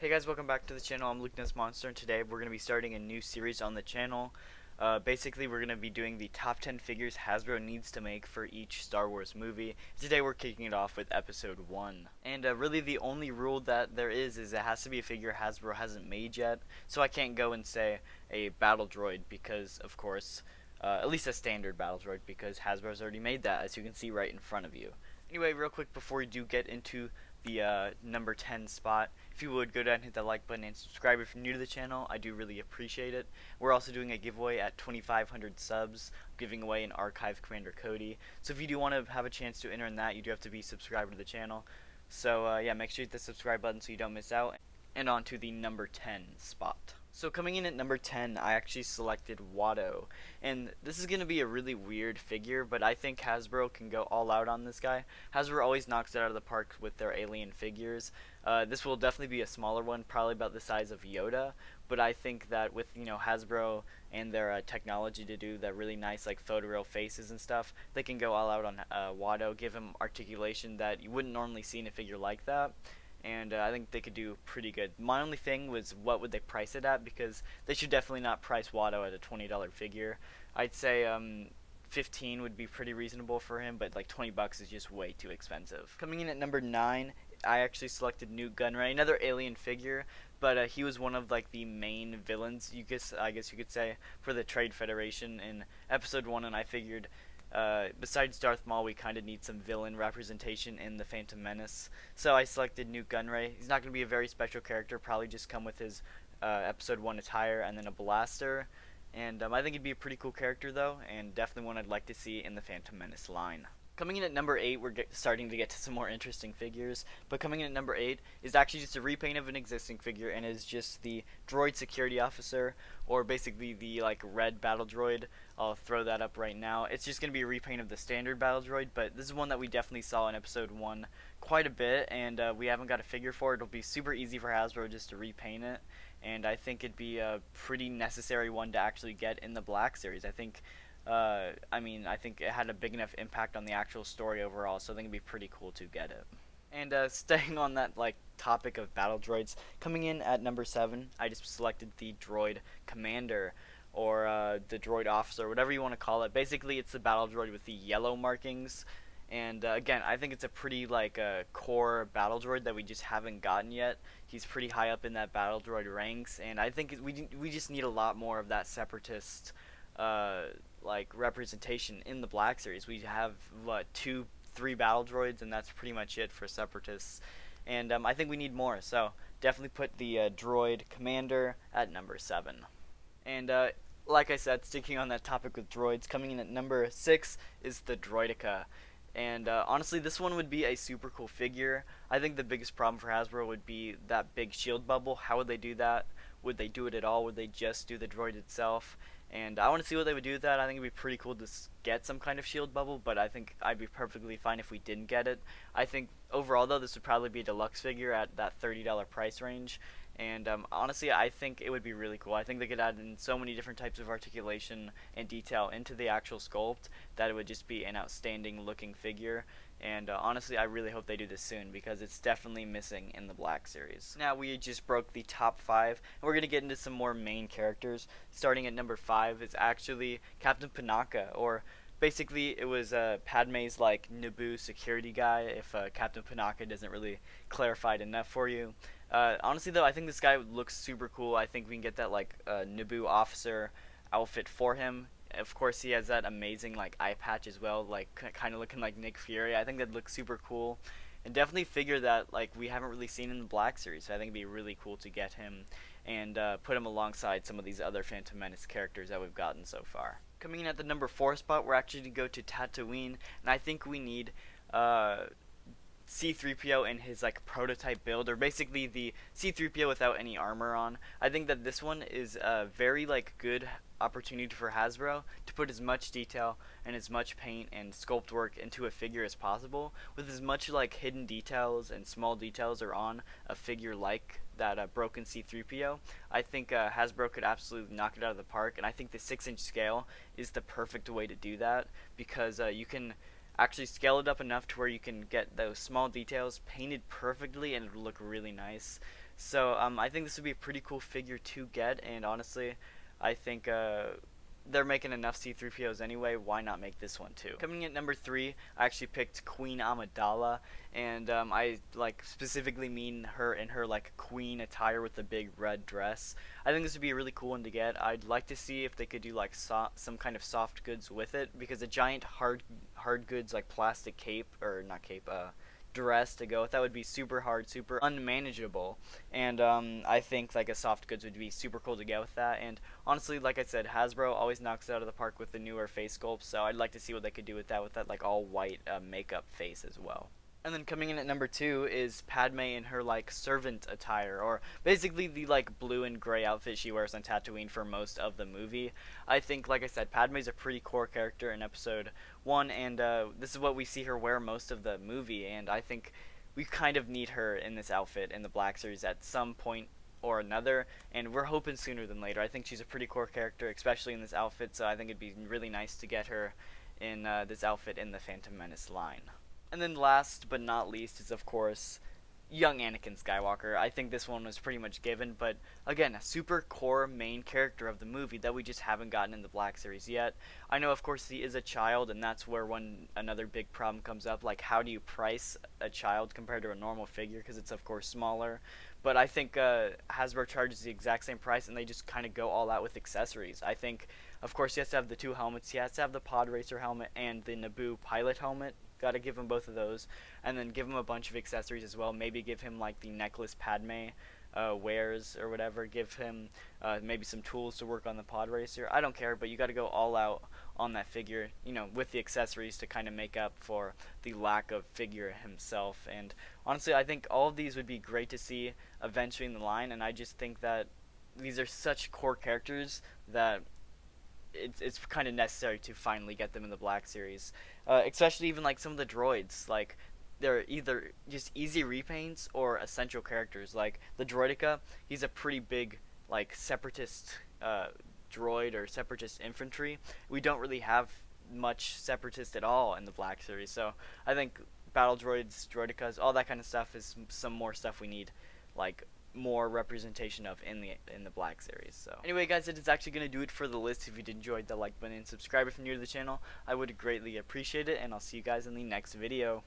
Hey guys, welcome back to the channel. I'm Luke Monster, and today we're going to be starting a new series on the channel. Basically, we're going to be doing the top 10 figures Hasbro needs to make for each Star Wars movie. Today we're kicking it off with Episode 1. And really the only rule that there is it has to be a figure Hasbro hasn't made yet. So I can't go and say a battle droid because, of course, at least a standard battle droid, because Hasbro's already made that, as you can see right in front of you. Anyway, real quick before we do get into the number 10 spot, if you would go down and hit that like button and subscribe if you're new to the channel. I do really appreciate it. We're also doing a giveaway at 2,500 subs, giving away an Archive Commander Cody. So if you do want to have a chance to enter in that, you do have to be subscribed to the channel. So yeah, make sure you hit the subscribe button so you don't miss out. And on to the number 10 spot. So coming in at number 10, I actually selected Watto, and this is going to be a really weird figure, but I think Hasbro can go all out on this guy. Hasbro always knocks it out of the park with their alien figures. This will definitely be a smaller one, probably about the size of Yoda, but I think that with, Hasbro and their technology to do the really nice like photoreal faces and stuff, they can go all out on Watto, give him articulation that you wouldn't normally see in a figure like that. And I think they could do pretty good. My only thing was, what would they price it at? Because they should definitely not price Watto at a $20 figure. I'd say 15 would be pretty reasonable for him, but like 20 bucks is just way too expensive. Coming in at number 9, I actually selected Newt Gunray, another alien figure, but he was one of like the main villains, I guess you could say, for the Trade Federation in Episode 1, and I figured besides Darth Maul, we kind of need some villain representation in the Phantom Menace. So I selected Newt Gunray. He's not going to be a very special character, probably just come with his Episode 1 attire and then a blaster. And I think he'd be a pretty cool character though, and definitely one I'd like to see in the Phantom Menace line. Coming in at number 8, we're starting to get to some more interesting figures, but coming in at number 8 is actually just a repaint of an existing figure, and is just the Droid Security Officer, or basically the like red battle droid. I'll throw that up right now. It's just going to be a repaint of the standard battle droid, but this is one that we definitely saw in Episode 1 quite a bit, and we haven't got a figure for it. It'll be super easy for Hasbro just to repaint it, and I think it'd be a pretty necessary one to actually get in the Black Series. I think it had a big enough impact on the actual story overall, so I think it'd be pretty cool to get it. And staying on that like topic of battle droids, coming in at number 7, I just selected the Droid Commander, or the Droid Officer, whatever you want to call it. Basically, it's the battle droid with the yellow markings. And again, I think it's a pretty like core battle droid that we just haven't gotten yet. He's pretty high up in that battle droid ranks, and I think we just need a lot more of that separatist like representation in the Black Series. We have 2-3 battle droids, and that's pretty much it for separatists. And I think we need more. So definitely put the Droid Commander at number 7. And like I said, sticking on that topic with droids, coming in at number 6 is the Droidica. And honestly, this one would be a super cool figure. I think the biggest problem for Hasbro would be that big shield bubble. How would they do that? Would they do it at all? Would they just do the droid itself? And I want to see what they would do with that. I think it'd be pretty cool to get some kind of shield bubble, but I think I'd be perfectly fine if we didn't get it. I think overall, though, this would probably be a deluxe figure at that $30 price range. And honestly, I think it would be really cool. I think they could add in so many different types of articulation and detail into the actual sculpt that it would just be an outstanding looking figure. And honestly, I really hope they do this soon, because it's definitely missing in the Black Series. Now, we just broke the top 5, and we're going to get into some more main characters. Starting at number 5 is actually Captain Panaka, or basically it was Padme's like Naboo security guy, if Captain Panaka doesn't really clarify it enough for you. Honestly though, I think this guy looks super cool. I think we can get that like Naboo officer outfit for him. Of course, he has that amazing like eye patch as well, like kind of looking like Nick Fury. I think that looks super cool, and definitely figure that like we haven't really seen in the Black Series. So I think it'd be really cool to get him and put him alongside some of these other Phantom Menace characters that we've gotten so far. Coming in at the number 4 spot, we're actually going to go to Tatooine, and I think we need C-3PO in his like prototype build, or basically the C-3PO without any armor on. I think that this one is a very like good opportunity for Hasbro to put as much detail and as much paint and sculpt work into a figure as possible, with as much like hidden details and small details are on a figure like that broken C-3PO. I think Hasbro could absolutely knock it out of the park, and I think the 6-inch scale is the perfect way to do that, because you can actually scale it up enough to where you can get those small details painted perfectly and it'll look really nice. So I think this would be a pretty cool figure to get, and honestly, I think they're making enough C-3POs anyway, why not make this one too? Coming in at number 3, I actually picked Queen Amidala, and I like specifically mean her in her like queen attire with the big red dress. I think this would be a really cool one to get. I'd like to see if they could do like some kind of soft goods with it, because a giant hard goods like plastic cape, or not cape, dress to go with that would be super hard, super unmanageable, and I think like a soft goods would be super cool to get with that. And honestly, like I said, Hasbro always knocks it out of the park with the newer face sculpts, so I'd like to see what they could do with that like all white makeup face as well. And then coming in at number 2 is Padme in her like servant attire, or basically the like blue and gray outfit she wears on Tatooine for most of the movie. I think, like I said, Padme's a pretty core character in Episode 1, and this is what we see her wear most of the movie, and I think we kind of need her in this outfit in the Black Series at some point or another, and we're hoping sooner than later. I think she's a pretty core character, especially in this outfit, so I think it'd be really nice to get her in this outfit in the Phantom Menace line. And then last but not least is, of course, young Anakin Skywalker. I think this one was pretty much given, but again, a super core main character of the movie that we just haven't gotten in the Black Series yet. I know, of course, he is a child, and that's where another big problem comes up, like how do you price a child compared to a normal figure, because it's of course smaller. But I think Hasbro charges the exact same price, and they just kind of go all out with accessories. I think, of course, he has to have the 2 helmets. He has to have the Pod Racer helmet and the Naboo pilot helmet. Gotta give him both of those, and then give him a bunch of accessories as well. Maybe give him like the necklace Padme wears or whatever. Give him maybe some tools to work on the Pod Racer. I don't care, but you gotta go all out on that figure, you know, with the accessories to kind of make up for the lack of figure himself. And honestly, I think all of these would be great to see eventually in the line, and I just think that these are such core characters that it's kind of necessary to finally get them in the Black Series, especially even like some of the droids. Like, they're either just easy repaints or essential characters. Like the Droidica, he's a pretty big like separatist droid or separatist infantry. We don't really have much separatist at all in the Black Series, so I think battle droids, droidicas, all that kind of stuff is some more stuff we need, like more representation of in the Black Series. So anyway, guys, it is actually going to do it for the list. If you did enjoy, the like button and subscribe if you're new to the channel, I would greatly appreciate it, and I'll see you guys in the next video.